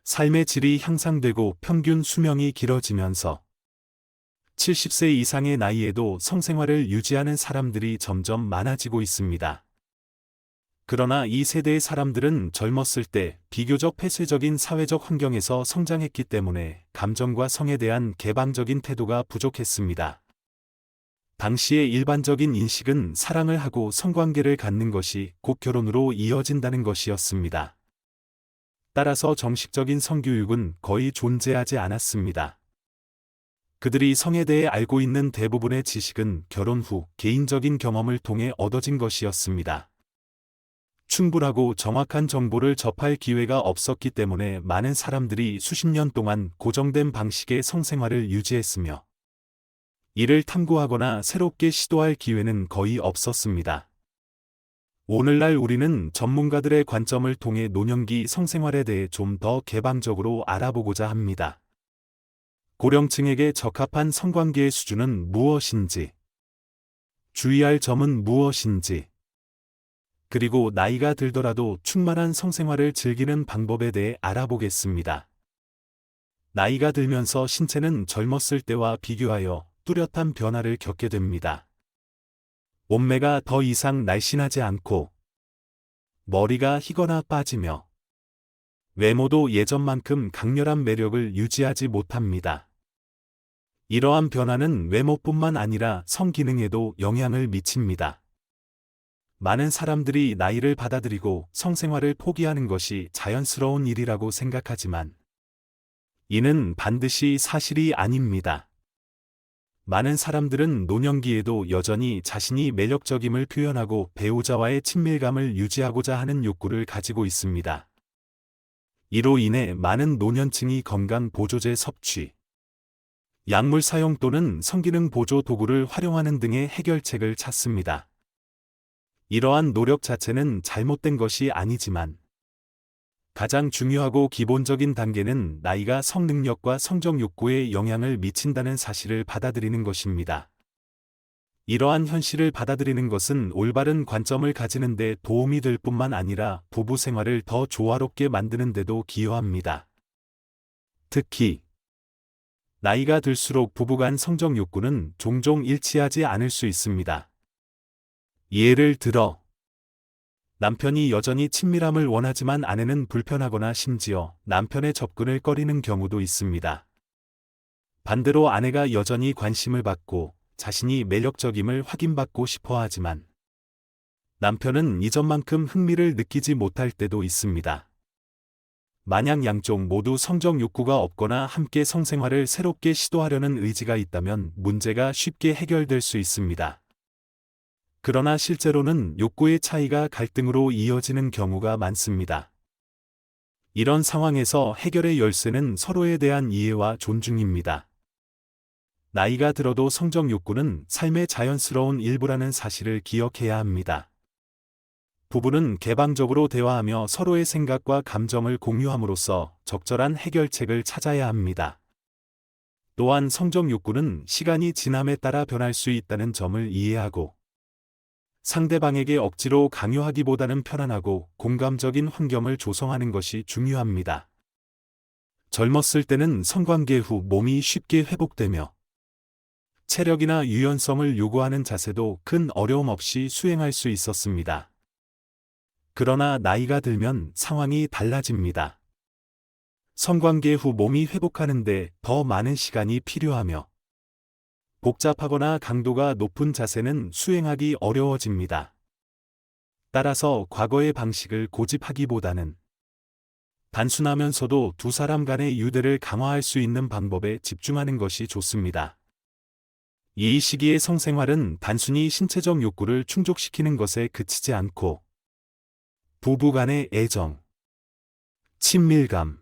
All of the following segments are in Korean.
삶의 질이 향상되고 평균 수명이 길어지면서 70세 이상의 나이에도 성생활을 유지하는 사람들이 점점 많아지고 있습니다. 그러나 이 세대의 사람들은 젊었을 때 비교적 폐쇄적인 사회적 환경에서 성장했기 때문에 감정과 성에 대한 개방적인 태도가 부족했습니다. 당시의 일반적인 인식은 사랑을 하고 성관계를 갖는 것이 곧 결혼으로 이어진다는 것이었습니다. 따라서 정식적인 성교육은 거의 존재하지 않았습니다. 그들이 성에 대해 알고 있는 대부분의 지식은 결혼 후 개인적인 경험을 통해 얻어진 것이었습니다. 충분하고 정확한 정보를 접할 기회가 없었기 때문에 많은 사람들이 수십 년 동안 고정된 방식의 성생활을 유지했으며 이를 탐구하거나 새롭게 시도할 기회는 거의 없었습니다. 오늘날 우리는 전문가들의 관점을 통해 노년기 성생활에 대해 좀 더 개방적으로 알아보고자 합니다. 고령층에게 적합한 성관계의 수준은 무엇인지, 주의할 점은 무엇인지, 그리고 나이가 들더라도 충만한 성생활을 즐기는 방법에 대해 알아보겠습니다. 나이가 들면서 신체는 젊었을 때와 비교하여 뚜렷한 변화를 겪게 됩니다. 몸매가 더 이상 날씬하지 않고 머리가 희거나 빠지며 외모도 예전만큼 강렬한 매력을 유지하지 못합니다. 이러한 변화는 외모뿐만 아니라 성기능에도 영향을 미칩니다. 많은 사람들이 나이를 받아들이고 성생활을 포기하는 것이 자연스러운 일이라고 생각하지만 이는 반드시 사실이 아닙니다. 많은 사람들은 노년기에도 여전히 자신이 매력적임을 표현하고 배우자와의 친밀감을 유지하고자 하는 욕구를 가지고 있습니다. 이로 인해 많은 노년층이 건강 보조제 섭취, 약물 사용 또는 성기능 보조 도구를 활용하는 등의 해결책을 찾습니다. 이러한 노력 자체는 잘못된 것이 아니지만 가장 중요하고 기본적인 단계는 나이가 성능력과 성적 욕구에 영향을 미친다는 사실을 받아들이는 것입니다. 이러한 현실을 받아들이는 것은 올바른 관점을 가지는 데 도움이 될 뿐만 아니라 부부 생활을 더 조화롭게 만드는 데도 기여합니다. 특히 나이가 들수록 부부간 성적 욕구는 종종 일치하지 않을 수 있습니다. 예를 들어 남편이 여전히 친밀함을 원하지만 아내는 불편하거나 심지어 남편의 접근을 꺼리는 경우도 있습니다. 반대로 아내가 여전히 관심을 받고 자신이 매력적임을 확인받고 싶어 하지만 남편은 이전만큼 흥미를 느끼지 못할 때도 있습니다. 만약 양쪽 모두 성적 욕구가 없거나 함께 성생활을 새롭게 시도하려는 의지가 있다면 문제가 쉽게 해결될 수 있습니다. 그러나 실제로는 욕구의 차이가 갈등으로 이어지는 경우가 많습니다. 이런 상황에서 해결의 열쇠는 서로에 대한 이해와 존중입니다. 나이가 들어도 성적 욕구는 삶의 자연스러운 일부라는 사실을 기억해야 합니다. 부부는 개방적으로 대화하며 서로의 생각과 감정을 공유함으로써 적절한 해결책을 찾아야 합니다. 또한 성적 욕구는 시간이 지남에 따라 변할 수 있다는 점을 이해하고 상대방에게 억지로 강요하기보다는 편안하고 공감적인 환경을 조성하는 것이 중요합니다. 젊었을 때는 성관계 후 몸이 쉽게 회복되며 체력이나 유연성을 요구하는 자세도 큰 어려움 없이 수행할 수 있었습니다. 그러나 나이가 들면 상황이 달라집니다. 성관계 후 몸이 회복하는 데 더 많은 시간이 필요하며 복잡하거나 강도가 높은 자세는 수행하기 어려워집니다. 따라서 과거의 방식을 고집하기보다는 단순하면서도 두 사람 간의 유대를 강화할 수 있는 방법에 집중하는 것이 좋습니다. 이 시기의 성생활은 단순히 신체적 욕구를 충족시키는 것에 그치지 않고 부부 간의 애정, 친밀감,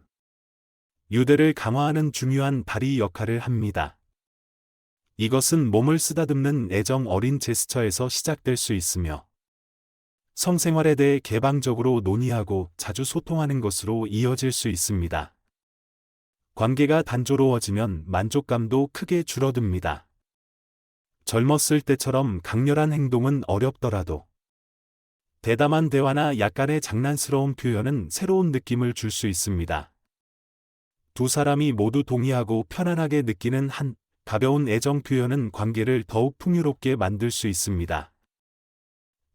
유대를 강화하는 중요한 다리 역할을 합니다. 이것은 몸을 쓰다듬는 애정 어린 제스처에서 시작될 수 있으며 성생활에 대해 개방적으로 논의하고 자주 소통하는 것으로 이어질 수 있습니다. 관계가 단조로워지면 만족감도 크게 줄어듭니다. 젊었을 때처럼 강렬한 행동은 어렵더라도 대담한 대화나 약간의 장난스러운 표현은 새로운 느낌을 줄 수 있습니다. 두 사람이 모두 동의하고 편안하게 느끼는 한 가벼운 애정 표현은 관계를 더욱 풍요롭게 만들 수 있습니다.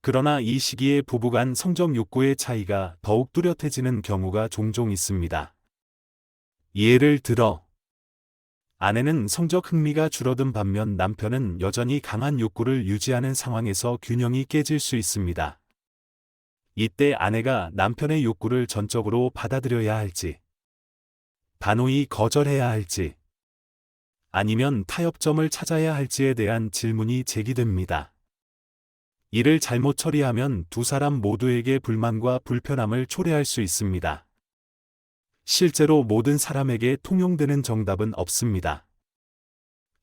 그러나 이 시기에 부부간 성적 욕구의 차이가 더욱 뚜렷해지는 경우가 종종 있습니다. 예를 들어, 아내는 성적 흥미가 줄어든 반면 남편은 여전히 강한 욕구를 유지하는 상황에서 균형이 깨질 수 있습니다. 이때 아내가 남편의 욕구를 전적으로 받아들여야 할지, 단호히 거절해야 할지, 아니면 타협점을 찾아야 할지에 대한 질문이 제기됩니다. 이를 잘못 처리하면 두 사람 모두에게 불만과 불편함을 초래할 수 있습니다. 실제로 모든 사람에게 통용되는 정답은 없습니다.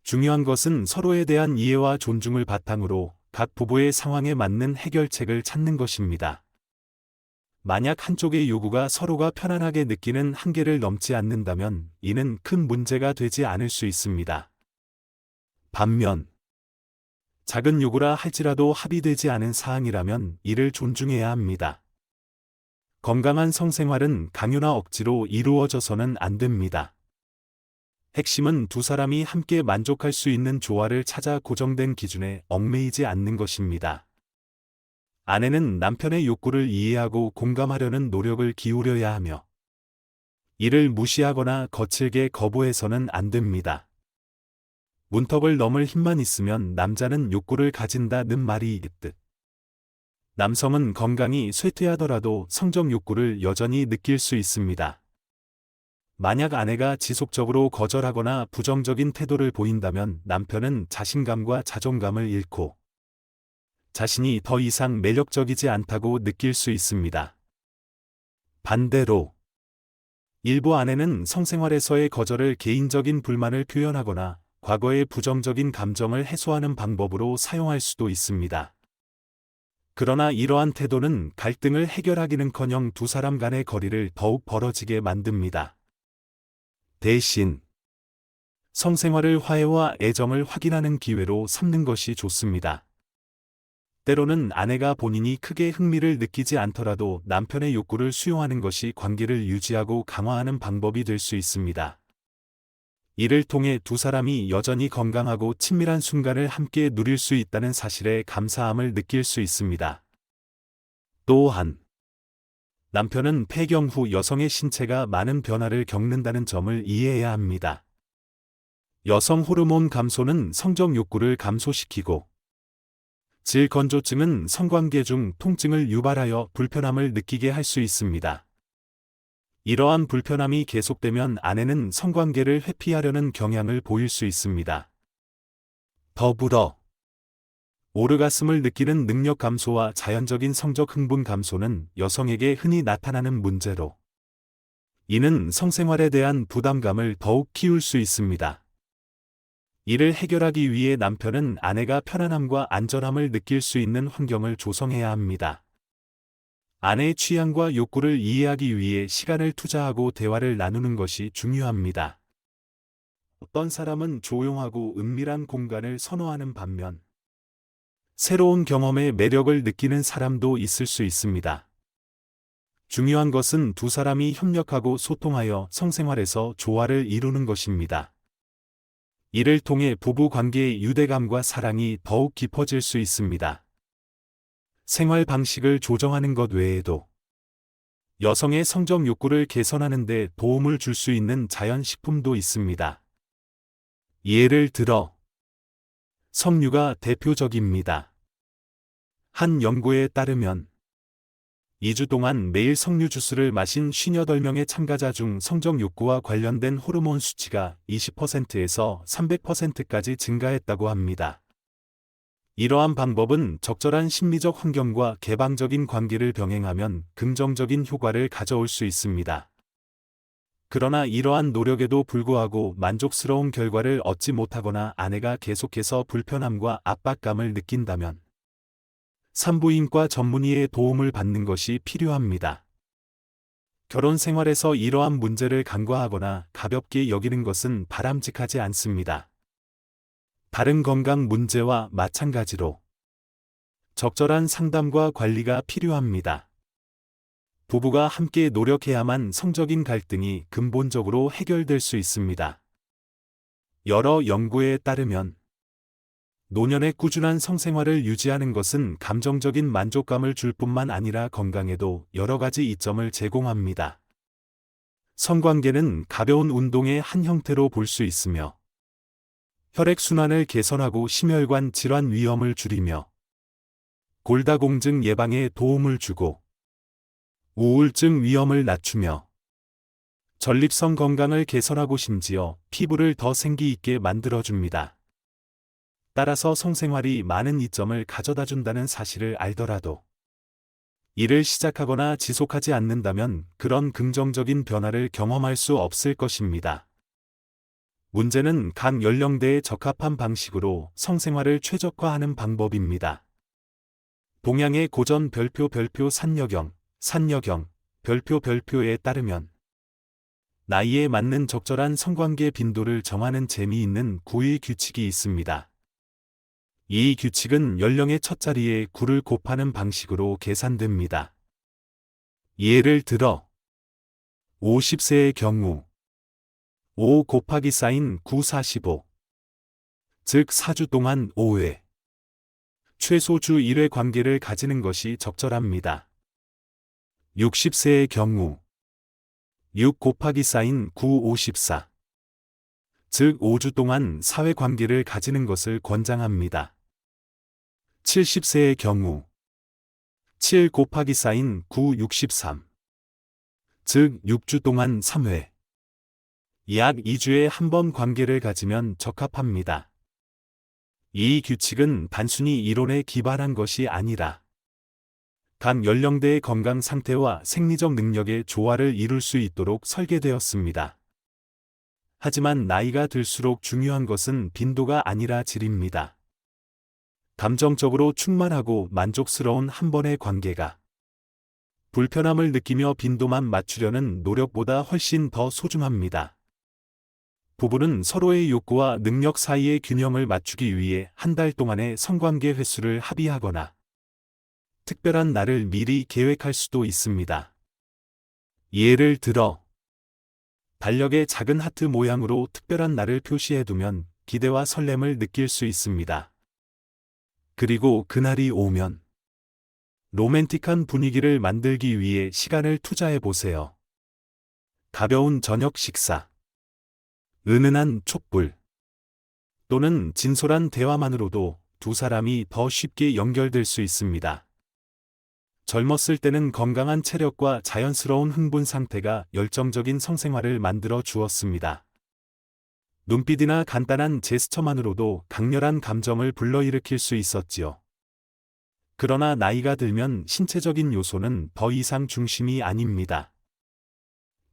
중요한 것은 서로에 대한 이해와 존중을 바탕으로 각 부부의 상황에 맞는 해결책을 찾는 것입니다. 만약 한쪽의 요구가 서로가 편안하게 느끼는 한계를 넘지 않는다면 이는 큰 문제가 되지 않을 수 있습니다. 반면, 작은 요구라 할지라도 합의되지 않은 사항이라면 이를 존중해야 합니다. 건강한 성생활은 강요나 억지로 이루어져서는 안 됩니다. 핵심은 두 사람이 함께 만족할 수 있는 조화를 찾아 고정된 기준에 얽매이지 않는 것입니다. 아내는 남편의 욕구를 이해하고 공감하려는 노력을 기울여야 하며, 이를 무시하거나 거칠게 거부해서는 안 됩니다. 문턱을 넘을 힘만 있으면 남자는 욕구를 가진다는 말이 있듯, 남성은 건강이 쇠퇴하더라도 성적 욕구를 여전히 느낄 수 있습니다. 만약 아내가 지속적으로 거절하거나 부정적인 태도를 보인다면 남편은 자신감과 자존감을 잃고 자신이 더 이상 매력적이지 않다고 느낄 수 있습니다. 반대로, 일부 아내는 성생활에서의 거절을 개인적인 불만을 표현하거나 과거의 부정적인 감정을 해소하는 방법으로 사용할 수도 있습니다. 그러나 이러한 태도는 갈등을 해결하기는커녕 두 사람 간의 거리를 더욱 벌어지게 만듭니다. 대신, 성생활을 화해와 애정을 확인하는 기회로 삼는 것이 좋습니다. 때로는 아내가 본인이 크게 흥미를 느끼지 않더라도 남편의 욕구를 수용하는 것이 관계를 유지하고 강화하는 방법이 될 수 있습니다. 이를 통해 두 사람이 여전히 건강하고 친밀한 순간을 함께 누릴 수 있다는 사실에 감사함을 느낄 수 있습니다. 또한, 남편은 폐경 후 여성의 신체가 많은 변화를 겪는다는 점을 이해해야 합니다. 여성 호르몬 감소는 성적 욕구를 감소시키고, 질건조증은 성관계 중 통증을 유발하여 불편함을 느끼게 할 수 있습니다. 이러한 불편함이 계속되면 아내는 성관계를 회피하려는 경향을 보일 수 있습니다. 더불어, 오르가슴을 느끼는 능력 감소와 자연적인 성적 흥분 감소는 여성에게 흔히 나타나는 문제로, 이는 성생활에 대한 부담감을 더욱 키울 수 있습니다. 이를 해결하기 위해 남편은 아내가 편안함과 안전함을 느낄 수 있는 환경을 조성해야 합니다. 아내의 취향과 욕구를 이해하기 위해 시간을 투자하고 대화를 나누는 것이 중요합니다. 어떤 사람은 조용하고 은밀한 공간을 선호하는 반면, 새로운 경험에 매력을 느끼는 사람도 있을 수 있습니다. 중요한 것은 두 사람이 협력하고 소통하여 성생활에서 조화를 이루는 것입니다. 이를 통해 부부 관계의 유대감과 사랑이 더욱 깊어질 수 있습니다. 생활 방식을 조정하는 것 외에도 여성의 성적 욕구를 개선하는 데 도움을 줄 수 있는 자연식품도 있습니다. 예를 들어, 석류가 대표적입니다. 한 연구에 따르면 2주 동안 매일 석류 주스를 마신 58명의 참가자 중 성적 욕구와 관련된 호르몬 수치가 20%에서 300%까지 증가했다고 합니다. 이러한 방법은 적절한 심리적 환경과 개방적인 관계를 병행하면 긍정적인 효과를 가져올 수 있습니다. 그러나 이러한 노력에도 불구하고 만족스러운 결과를 얻지 못하거나 아내가 계속해서 불편함과 압박감을 느낀다면 산부인과 전문의의 도움을 받는 것이 필요합니다. 결혼 생활에서 이러한 문제를 간과하거나 가볍게 여기는 것은 바람직하지 않습니다. 다른 건강 문제와 마찬가지로 적절한 상담과 관리가 필요합니다. 부부가 함께 노력해야만 성적인 갈등이 근본적으로 해결될 수 있습니다. 여러 연구에 따르면 노년의 꾸준한 성생활을 유지하는 것은 감정적인 만족감을 줄 뿐만 아니라 건강에도 여러 가지 이점을 제공합니다. 성관계는 가벼운 운동의 한 형태로 볼 수 있으며 혈액순환을 개선하고 심혈관 질환 위험을 줄이며 골다공증 예방에 도움을 주고 우울증 위험을 낮추며 전립선 건강을 개선하고 심지어 피부를 더 생기 있게 만들어줍니다. 따라서 성생활이 많은 이점을 가져다 준다는 사실을 알더라도 이를 시작하거나 지속하지 않는다면 그런 긍정적인 변화를 경험할 수 없을 것입니다. 문제는 각 연령대에 적합한 방식으로 성생활을 최적화하는 방법입니다. 동양의 고전 별표 산여경 별표에 따르면 나이에 맞는 적절한 성관계 빈도를 정하는 재미있는 9의 규칙이 있습니다. 이 규칙은 연령의 첫 자리에 9를 곱하는 방식으로 계산됩니다. 예를 들어 50세의 경우 5 곱하기 사인 9 45, 즉 4주 동안 5회, 최소 주 1회 관계를 가지는 것이 적절합니다. 60세의 경우 6 곱하기 사인 9 54, 즉 5주 동안 4회 관계를 가지는 것을 권장합니다. 70세의 경우 7 곱하기 사인 9 63, 즉 6주 동안 3회, 약 2주에 한 번 관계를 가지면 적합합니다. 이 규칙은 단순히 이론에 기반한 것이 아니라 각 연령대의 건강 상태와 생리적 능력의 조화를 이룰 수 있도록 설계되었습니다. 하지만 나이가 들수록 중요한 것은 빈도가 아니라 질입니다. 감정적으로 충만하고 만족스러운 한 번의 관계가 불편함을 느끼며 빈도만 맞추려는 노력보다 훨씬 더 소중합니다. 부부는 서로의 욕구와 능력 사이의 균형을 맞추기 위해 한 달 동안의 성관계 횟수를 합의하거나 특별한 날을 미리 계획할 수도 있습니다. 예를 들어 달력에 작은 하트 모양으로 특별한 날을 표시해두면 기대와 설렘을 느낄 수 있습니다. 그리고 그날이 오면 로맨틱한 분위기를 만들기 위해 시간을 투자해보세요. 가벼운 저녁 식사, 은은한 촛불, 또는 진솔한 대화만으로도 두 사람이 더 쉽게 연결될 수 있습니다. 젊었을 때는 건강한 체력과 자연스러운 흥분 상태가 열정적인 성생활을 만들어 주었습니다. 눈빛이나 간단한 제스처만으로도 강렬한 감정을 불러일으킬 수 있었지요. 그러나 나이가 들면 신체적인 요소는 더 이상 중심이 아닙니다.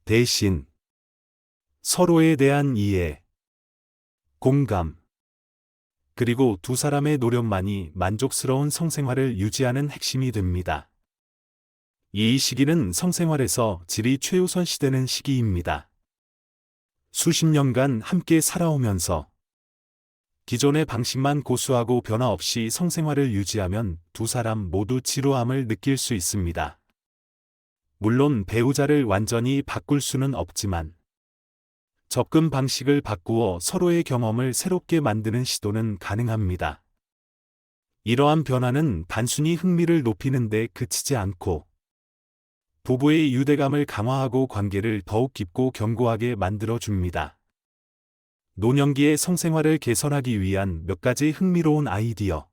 대신 서로에 대한 이해, 공감, 그리고 두 사람의 노력만이 만족스러운 성생활을 유지하는 핵심이 됩니다. 이 시기는 성생활에서 질이 최우선시되는 시기입니다. 수십 년간 함께 살아오면서 기존의 방식만 고수하고 변화 없이 성생활을 유지하면 두 사람 모두 지루함을 느낄 수 있습니다. 물론 배우자를 완전히 바꿀 수는 없지만 접근 방식을 바꾸어 서로의 경험을 새롭게 만드는 시도는 가능합니다. 이러한 변화는 단순히 흥미를 높이는 데 그치지 않고 부부의 유대감을 강화하고 관계를 더욱 깊고 견고하게 만들어줍니다. 노년기의 성생활을 개선하기 위한 몇 가지 흥미로운 아이디어.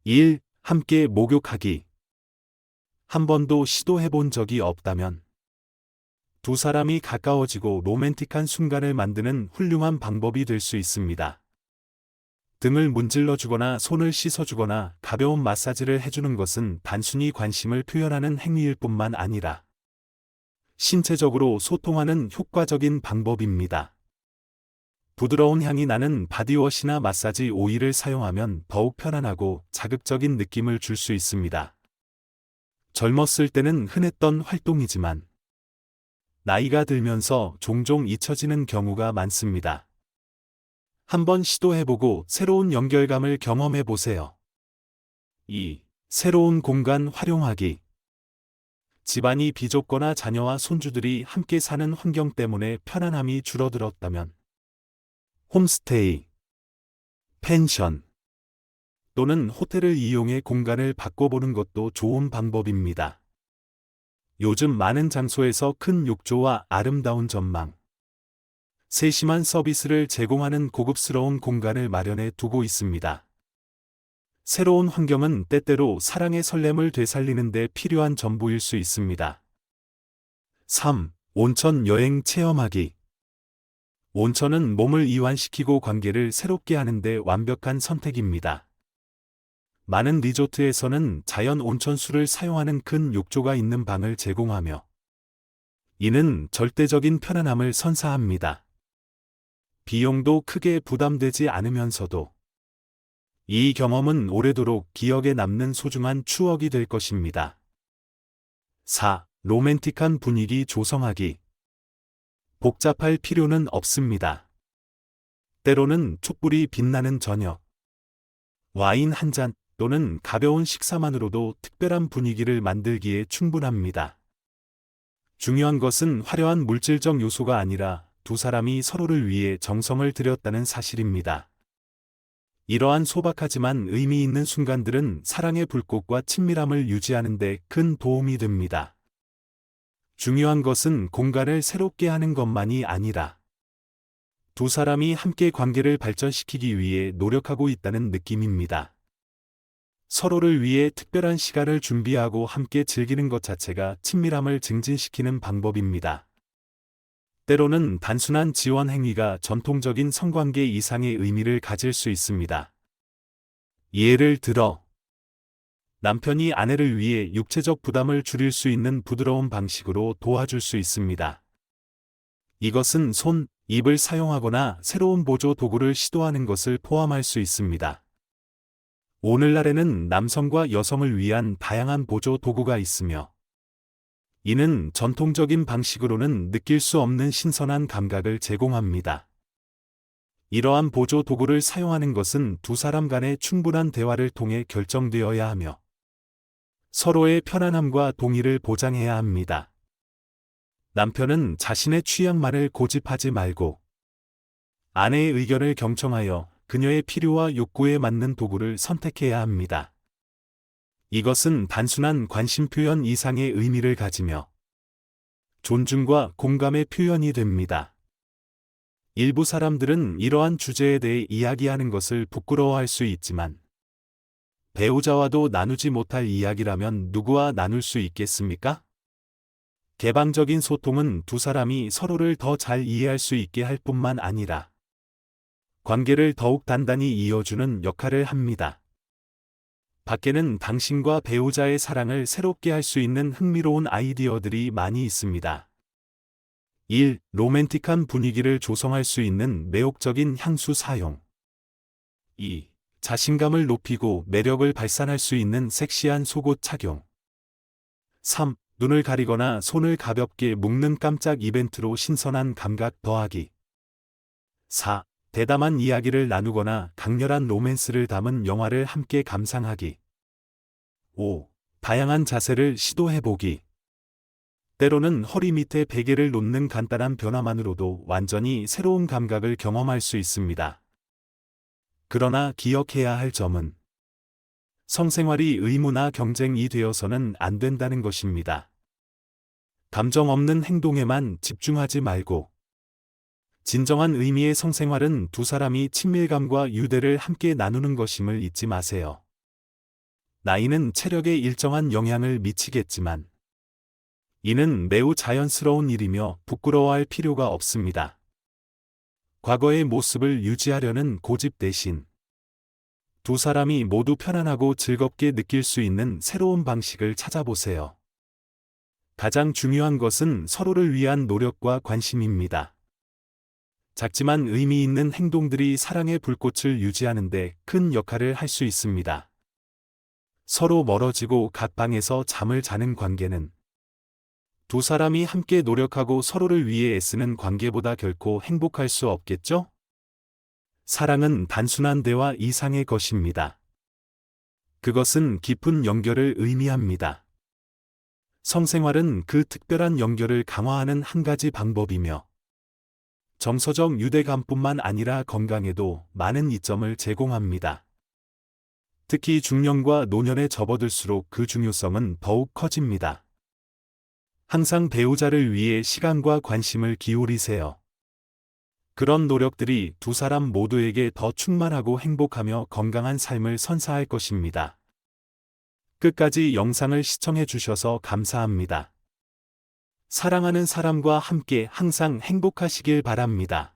1. 함께 목욕하기. 한 번도 시도해본 적이 없다면 두 사람이 가까워지고 로맨틱한 순간을 만드는 훌륭한 방법이 될 수 있습니다. 등을 문질러주거나 손을 씻어주거나 가벼운 마사지를 해주는 것은 단순히 관심을 표현하는 행위일 뿐만 아니라 신체적으로 소통하는 효과적인 방법입니다. 부드러운 향이 나는 바디워시나 마사지 오일을 사용하면 더욱 편안하고 자극적인 느낌을 줄 수 있습니다. 젊었을 때는 흔했던 활동이지만 나이가 들면서 종종 잊혀지는 경우가 많습니다. 한번 시도해보고 새로운 연결감을 경험해보세요. 2. 새로운 공간 활용하기. 집안이 비좁거나 자녀와 손주들이 함께 사는 환경 때문에 편안함이 줄어들었다면 홈스테이, 펜션 또는 호텔을 이용해 공간을 바꿔보는 것도 좋은 방법입니다. 요즘 많은 장소에서 큰 욕조와 아름다운 전망, 세심한 서비스를 제공하는 고급스러운 공간을 마련해 두고 있습니다. 새로운 환경은 때때로 사랑의 설렘을 되살리는 데 필요한 전부일 수 있습니다. 3. 온천 여행 체험하기. 온천은 몸을 이완시키고 관계를 새롭게 하는 데 완벽한 선택입니다. 많은 리조트에서는 자연 온천수를 사용하는 큰 욕조가 있는 방을 제공하며 이는 절대적인 편안함을 선사합니다. 비용도 크게 부담되지 않으면서도 이 경험은 오래도록 기억에 남는 소중한 추억이 될 것입니다. 4. 로맨틱한 분위기 조성하기. 복잡할 필요는 없습니다. 때로는 촛불이 빛나는 저녁, 와인 한 잔 또는 가벼운 식사만으로도 특별한 분위기를 만들기에 충분합니다. 중요한 것은 화려한 물질적 요소가 아니라 두 사람이 서로를 위해 정성을 들였다는 사실입니다. 이러한 소박하지만 의미 있는 순간들은 사랑의 불꽃과 친밀함을 유지하는 데 큰 도움이 됩니다. 중요한 것은 공간을 새롭게 하는 것만이 아니라 두 사람이 함께 관계를 발전시키기 위해 노력하고 있다는 느낌입니다. 서로를 위해 특별한 시간을 준비하고 함께 즐기는 것 자체가 친밀함을 증진시키는 방법입니다. 때로는 단순한 지원 행위가 전통적인 성관계 이상의 의미를 가질 수 있습니다. 예를 들어, 남편이 아내를 위해 육체적 부담을 줄일 수 있는 부드러운 방식으로 도와줄 수 있습니다. 이것은 손, 입을 사용하거나 새로운 보조 도구를 시도하는 것을 포함할 수 있습니다. 오늘날에는 남성과 여성을 위한 다양한 보조 도구가 있으며, 이는 전통적인 방식으로는 느낄 수 없는 신선한 감각을 제공합니다. 이러한 보조 도구를 사용하는 것은 두 사람 간의 충분한 대화를 통해 결정되어야 하며, 서로의 편안함과 동의를 보장해야 합니다. 남편은 자신의 취향만을 고집하지 말고, 아내의 의견을 경청하여 그녀의 필요와 욕구에 맞는 도구를 선택해야 합니다. 이것은 단순한 관심 표현 이상의 의미를 가지며 존중과 공감의 표현이 됩니다. 일부 사람들은 이러한 주제에 대해 이야기하는 것을 부끄러워할 수 있지만 배우자와도 나누지 못할 이야기라면 누구와 나눌 수 있겠습니까? 개방적인 소통은 두 사람이 서로를 더 잘 이해할 수 있게 할 뿐만 아니라 관계를 더욱 단단히 이어주는 역할을 합니다. 밖에는 당신과 배우자의 사랑을 새롭게 할 수 있는 흥미로운 아이디어들이 많이 있습니다. 1. 로맨틱한 분위기를 조성할 수 있는 매혹적인 향수 사용. 2. 자신감을 높이고 매력을 발산할 수 있는 섹시한 속옷 착용. 3. 눈을 가리거나 손을 가볍게 묶는 깜짝 이벤트로 신선한 감각 더하기. 4. 대담한 이야기를 나누거나 강렬한 로맨스를 담은 영화를 함께 감상하기. 5. 다양한 자세를 시도해보기. 때로는 허리 밑에 베개를 놓는 간단한 변화만으로도 완전히 새로운 감각을 경험할 수 있습니다. 그러나 기억해야 할 점은 성생활이 의무나 경쟁이 되어서는 안 된다는 것입니다. 감정 없는 행동에만 집중하지 말고 진정한 의미의 성생활은 두 사람이 친밀감과 유대를 함께 나누는 것임을 잊지 마세요. 나이는 체력에 일정한 영향을 미치겠지만 이는 매우 자연스러운 일이며 부끄러워할 필요가 없습니다. 과거의 모습을 유지하려는 고집 대신 두 사람이 모두 편안하고 즐겁게 느낄 수 있는 새로운 방식을 찾아보세요. 가장 중요한 것은 서로를 위한 노력과 관심입니다. 작지만 의미 있는 행동들이 사랑의 불꽃을 유지하는 데 큰 역할을 할 수 있습니다. 서로 멀어지고 각 방에서 잠을 자는 관계는 두 사람이 함께 노력하고 서로를 위해 애쓰는 관계보다 결코 행복할 수 없겠죠? 사랑은 단순한 대화 이상의 것입니다. 그것은 깊은 연결을 의미합니다. 성생활은 그 특별한 연결을 강화하는 한 가지 방법이며 정서적 유대감뿐만 아니라 건강에도 많은 이점을 제공합니다. 특히 중년과 노년에 접어들수록 그 중요성은 더욱 커집니다. 항상 배우자를 위해 시간과 관심을 기울이세요. 그런 노력들이 두 사람 모두에게 더 충만하고 행복하며 건강한 삶을 선사할 것입니다. 끝까지 영상을 시청해 주셔서 감사합니다. 사랑하는 사람과 함께 항상 행복하시길 바랍니다.